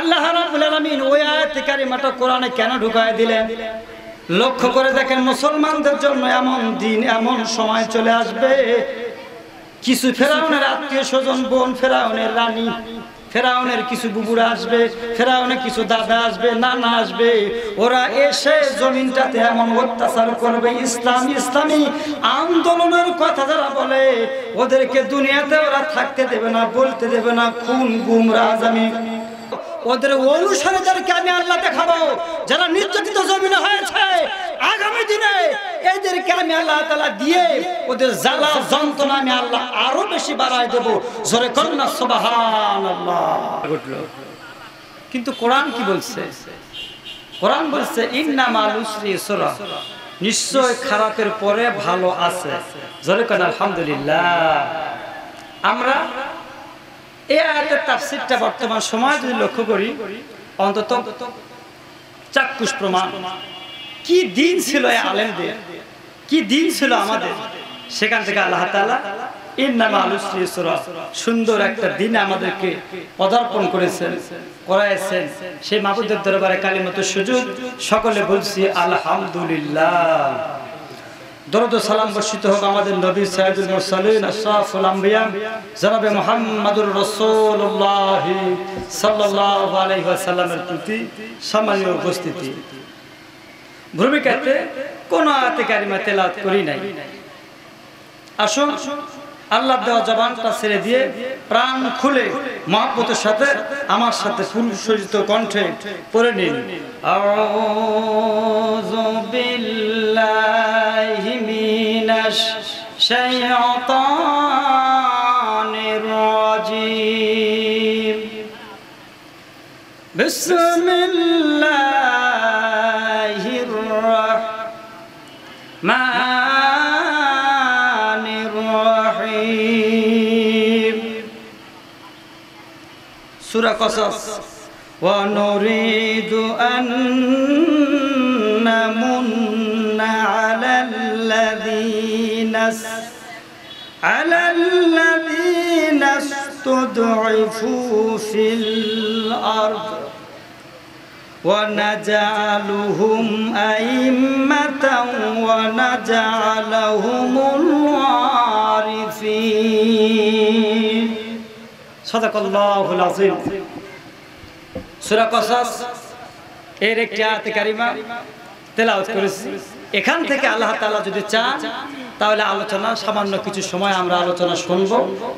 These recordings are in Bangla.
আল্লাহ রাব্বুল আলামিন ওই আয়াত কারিমাটা কোরআনে কেন ঢুকায় দিলেন? লক্ষ্য করে দেখেন, মুসলমানদের জন্য এমন দিন এমন সময় চলে আসবে, কিছু ফেরাউনের আত্মীয় স্বজন, বোন ফেরাউনের রানী, ফেরাউনের কিছু বুবুরা আসবে, ফেরাউনের কিছু দাদা আসবে, নানা আসবে, ওরা এসে জমিনটাতে এমন অত্যাচার করবে, ইসলামী আন্দোলনের কথা যারা বলে ওদেরকে দুনিয়াতে ওরা থাকতে দেবে না, বলতে দেবে না, খুন গুম রাজামি। ওদের অনুসারীদেরকে আমি আল্লাহ দেখাবো, যারা নির্যাতিত জমিনে হয়েছে, আগামী দিনে এদেরকে আমি আল্লাহ তাআলা দিয়ে ওদের জ্বালা যন্ত্রণা আমি আল্লাহ আরো বেশি বাড়ায় দেব। জোরে কন্যা সুবহানাল্লাহ। কিন্তু কোরআন কি বলছে? কোরআন বলছে ইন্না মাল উসরি ইসরা, নিশ্চয় খারাপের পরে ভালো আছে। জোরে কন্যা আলহামদুলিল্লাহ। আমরা এই আয়াতের তাফসীরটা বর্তমান সময় যদি লক্ষ্য করি, অন্তত চাক্ষুষ প্রমাণ কি দিন ছিল এই আলেমদের, কি দিন ছিল আমাদের। সেখান থেকে আল্লাহ তাআলা ইন্না মাল উসরি ইসরা, সুন্দর একটা দিন আমাদেরকে পদার্পণ করেছেন, করাইছেন। সেই মাবুদের দরবারে কালিমাতু সুজুদ সকলে বলছি আলহামদুলিল্লাহ। দরুদ ও সালাম বর্ষিত হোক আমাদের নবী সাইয়্যিদুল মুরসালিন আশরাফুল আম্বিয়া জনাবে মুহাম্মদুর রাসূলুল্লাহ সাল্লাল্লাহু আলাইহি ওয়াসাল্লামের প্রতি। সম্মানীয় উপস্থিতি, ভূমিকাতে কোন আয়াতে কারিমা তেলাওয়াত করি নাই। আসুন আল্লাহ দেওয়া জবানটা ছেড়ে দিয়ে প্রাণ খুলে মহব্বতের সাথে আমার সাথে ফুলসজ্জিত কণ্ঠে পড়ে নিন। আউযু বিল্লাহি মিনাশ শাইতানির রাজীম। বিসমিল্লাহির রাহমানির রাহিম। সূরা কসস। ওয়া নুরিদু আন নামুন্না আলাল্লাযীনা ইসতুদঈফু ফিল আরদ ওয়া নাজআলুহুম আইম্মাতান ওয়া নাজআলুহুমুল ওয়ারিসিন। সাদাকাল্লাহুল আযীম। সূরা কসস এর একটি আয়াত কারিমা তেলাওয়াত করেছি। এখান থেকে আল্লাহ তাআলা যদি চান তাহলে আলোচনা সামান্য কিছু সময় আমরা আলোচনা শুনব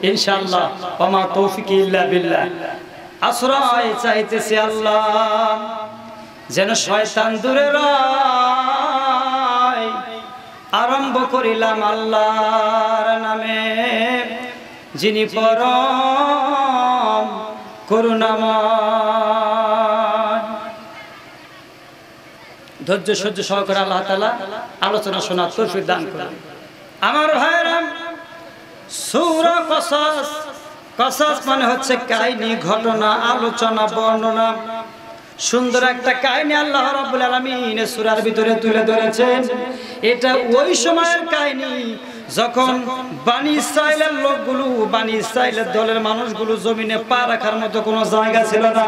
ইনশাআল্লাহ। ওয়া মা তৌফিক ইল্লা বিল্লাহ। আশ্রয় চাইতেছি আল্লাহ, যেন শয়তান দূরে রয়। আরম্ভ করিলাম আল্লাহর নামে, যিনি পরম করুণাময়। ধৈর্য সহ্য সহকারে আল্লাহ তাআলা আলোচনা শোনার তৌফিক দান করুন। আমার ভাইরা, সূরা কসস, কসস মানে হচ্ছে কাহিনী, ঘটনা, আলোচনা, বর্ণনা। সুন্দর একটা কাহিনী আল্লাহ রাব্বুল আলামিন সূরার ভিতরে তুলে ধরেছেন। এটা ওই সময়ের কাহিনী যখন বনি ইসরাইলের লোকগুলো, বনি ইসরাইলের দলের মানুষগুলো জমিনে পা রাখার মতো কোনো জায়গা ছিল না।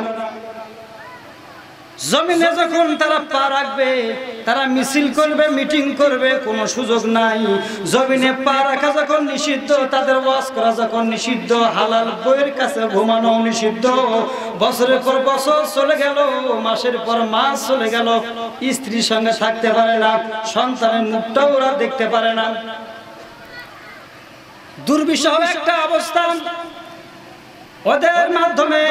জমিনে যখন তারা পা রাখবে, তারা মিছিল করবে, মিটিং করবে, কোনো সুযোগ নাই। জমিনে পা রাখা যখন নিষিদ্ধ, তাদের ওয়াজ করা যখন নিষিদ্ধ, হালাল বইয়ের কাছে ঘুমানো নিষিদ্ধ। বছরের পর বছর চলে গেল, মাসের পর মাস চলে গেল, স্ত্রীর সঙ্গে থাকতে পারে না, সন্তানের মুখটাও ওরা দেখতে পারে না। দুর্বিষহ একটা অবস্থা। ওদের মাধ্যমে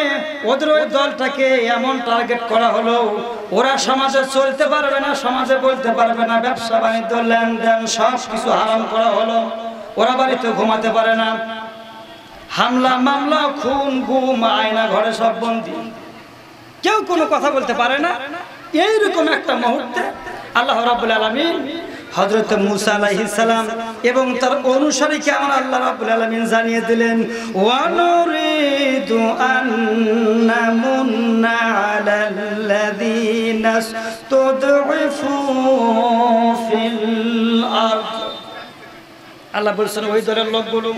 ওদের ওই দলটাকে এমন টার্গেট করা হলো, ওরা সমাজে চলতে পারবে না, সমাজে বলতে পারবে না, ব্যবসা বাণিজ্য লেনদেন সব কিছু হারাম করা হলো। ওরা বাড়িতে ঘুমাতে পারে না, হামলা মামলা, খুন গুম, আয়না ঘরে সব বন্দী, কেউ কোনো কথা বলতে পারে না। এইরকম একটা মুহূর্তে আল্লাহ রাব্বুল আলামিন হযরত মূসা আলাইহিস সালাম এবং তার অনুসারীকে আমার আল্লাহ রাব্বুল আলামিন জানিয়ে দিলেন, ওয়া নুরিদু আন নামুন্না আলাল্লাযীনা ইসতুদঈফু ফিল আরদ। আল্লাহ বলছেন ওই দলের লোকগুলো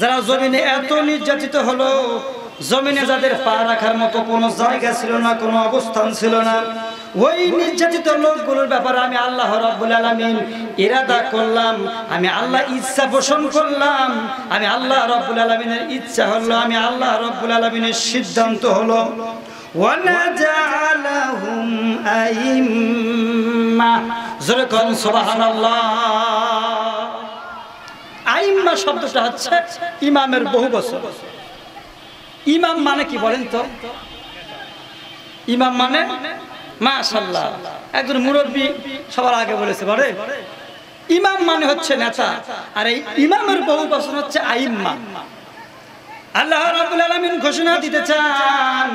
যারা জমিনে এত নির্যাতিত হলো, জমিনে যাদের পা রাখার মতো কোনো জায়গা ছিল না, কোনো অবস্থান ছিল না, ওই নির্যাতিত লোকগুলোর ব্যাপারে আমি আল্লাহ রাব্বুল আলামিন ইরাদা করলাম, আমি আল্লাহ ইচ্ছা পোষণ করলাম, আমি আল্লাহ রাব্বুল আলামিনের ইচ্ছা হলো, আমি আল্লাহ রাব্বুল আলামিনের সিদ্ধান্ত হলো ওয়ানাজালাহুম আইম্মা। জোরে কোন সুবহানাল্লাহ। আইম্মা শব্দটা হচ্ছে ইমামের বহু বচন। ইমাম মানে কি বলেন তো? ইমাম মানে মাশাআল্লাহ একজন মুরব্বী সবার আগে বলেছে বলে ইমাম মানে হচ্ছে নেতা, আর এই ইমামের বহু বচন হচ্ছে আইম্মা। আল্লাহ রাব্বুল আলামিন ঘোষণা দিতে চান,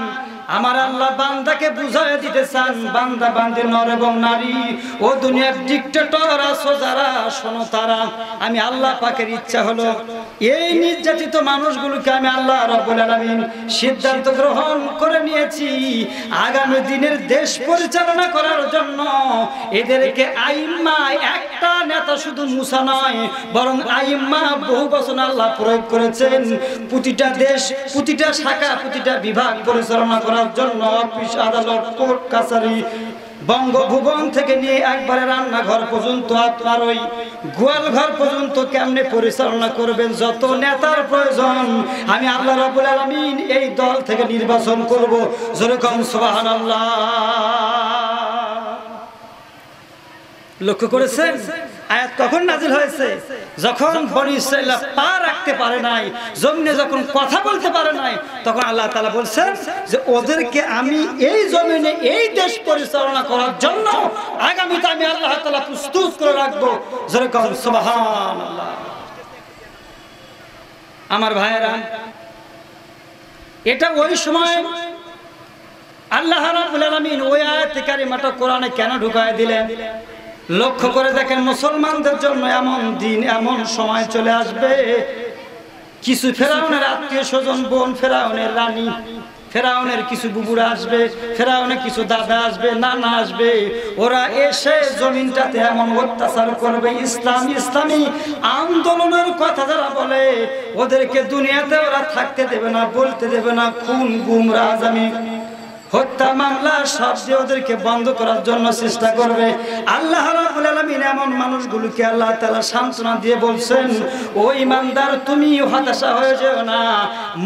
আমার আল্লাহ বান্দাকে বুঝায় দিতে চান, বান্দা বান্দি নর এবং নারী ও দুনিয়ার ডিক্টেটর আছো যারা, শোনো তারা, আমি আল্লাহ পাকের ইচ্ছা হলো এই নির্যাতিত মানুষগুলোকে আমি আল্লাহ রাব্বুল আলামিন সিদ্ধান্ত গ্রহণ করে নিয়েছি আগামী দিনের দেশ পরিচালনা করার জন্য এদেরকে আইম্মা, একটা নেতা শুধু মুসা নয় বরং আইম্মা বহু বচন আল্লাহ প্রয়োগ করেছেন প্রতিটা দেশ, প্রতিটা শাখা, প্রতিটা বিভাগ পরিচালনা করার জন্য। অফিস, আদালত, কোর্ট কাছারি, বঙ্গভবন থেকে নিয়ে একবারে রান্নাঘর পর্যন্ত, আপনার ওই গোয়াল ঘর পর্যন্ত কেমনে পরিচালনা করবেন, যত নেতার প্রয়োজন আমি আল্লাহ রাব্বুল আলামিন এই দল থেকে নির্বাচন করব। জোরে কোন সুবহানাল্লাহ। লক্ষ্য করেছেন আয়াত কখন নাজিল হয়েছে? যখন বনি ইসরাঈল পা রাখতে পারে নাই, জমিনে যখন কথা বলতে পারে নাই, তখন আল্লাহ তাআলা বলছেন যে ওদেরকে আমি এই জমিনে এই দেশ পরিচালনা করার জন্য আগামীতে আমি আল্লাহ তাআলা প্রস্তুত করে রাখবো। জোরে কোন সুবহানাল্লাহ। আমার ভাইয়েরা, এটা ওই সময় আল্লাহ রাব্বুল আলামিন ওই আয়াতে কারিমাটা কোরআনে কেন ঢুকায় দিলেন? লক্ষ্য করে দেখেন, মুসলমানদের জন্য এমন দিন, এমন সময় চলে আসবে, কিছু ফেরাউনের আত্মীয় স্বজন, বোন ফেরাউনের রানী, ফেরাউনের কিছু বুবুরা আসবে, ফেরাউনের কিছু দাদা আসবে, নানা আসবে, ওরা এসে জমিনটাতে এমন অত্যাচার করবে, ইসলামী আন্দোলনের কথা যারা বলে ওদেরকে দুনিয়াতে ওরা থাকতে দেবে না, বলতে দেবে না, খুন, গুম, রাজধানী, হত্যা মামলা সব দিয়ে ওদেরকে বন্ধ করার জন্য চেষ্টা করবে। আল্লাহ রাব্বুল আলামিন এমন মানুষগুলোকে আল্লাহ তাআলা সান্ত্বনা দিয়ে বলছেন, ও ঈমানদার, তুমি হতাশা হয়ে যেও না।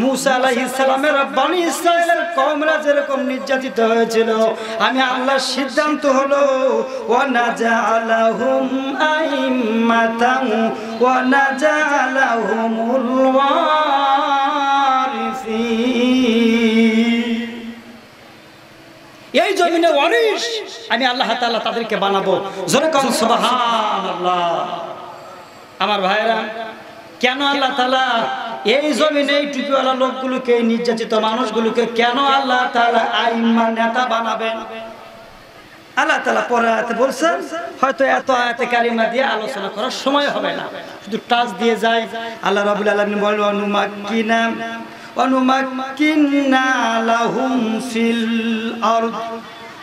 মূসা আলাইহিস সালামের বনি ইসরাঈলের কওমরা যেরকম নির্যাতিত হয়েছিল, আমি আল্লাহর সিদ্ধান্ত হলো ওয়া নাজালাহুম আইম্মাতান ওয়া নাজালাহুমুল ওয়ারিসিন। এই জমিনে ওয়ারিস আমি আল্লাহ তাআলা তাদেরকে বানাবো। জোরে কোন সুবহানাল্লাহ। আমার ভাইরা, কেন আল্লাহ তাআলা এই জমিনে এই টুপিওয়ালা লোকগুলোকে, এই নির্যাতিত মানুষগুলোকে কেন আল্লাহ তাআলা আইম্মা, নেতা বানাবেন? আল্লাহ তাআলা পরে আয়াতে বলছেন, হয়তো এত আয়াতে কারিমা দিয়ে আলোচনা করার সময় হবে না, শুধু টাচ দিয়ে যায়। আল্লাহ রাব্বুল আলামিন বলেন, ونمكنا لهم في الأرض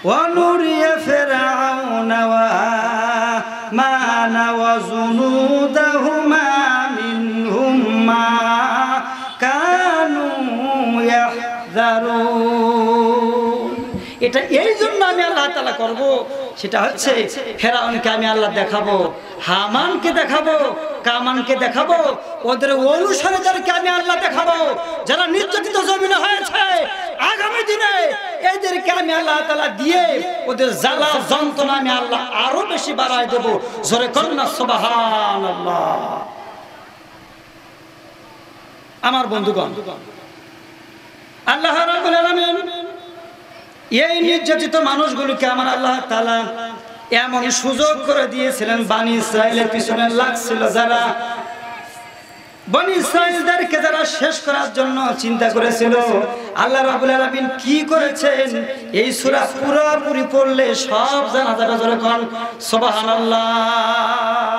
ونري فرعون وهامان وجنودهما منهم ما كانوا يحذرون। এটা এই জন্য আমি আল্লাহ তাআলা করব, সেটা হচ্ছে ফেরাউনকে আমি আল্লাহ দেখাবো, হামানকে দেখাবো, কামানকে দেখাবো, ওদের অনুসারীদেরকে আমি আল্লাহ দেখাবো, যারা নির্যাতিত জমিনে হয়েছে আগামী দিনে এদেরকে আমি আল্লাহ তাআলা দিয়ে ওদের জ্বালা যন্ত্রণা আমি আল্লাহ আরো বেশি বাড়ায় দেব। জোরে করুন না সুবহানাল্লাহ। আমার বন্ধুগণ, আল্লাহ রাব্বুল আলামিন এই নির্যাতিত মানুষগুলোকে আমার আল্লাহ তাআলা এমন সুযোগ করে দিয়েছিলেন, বনি ইসরাঈলের পিছনে লাগছিল যারা, বনি ইসরাঈলদেরকে যারা শেষ করার জন্য চিন্তা করেছিল, আল্লাহ রাব্বুল আলামিন কি করেছেন এই সূরা পুরোপুরি পড়লে সব জানা যাবে। জোরে কোন সুবহানাল্লাহ।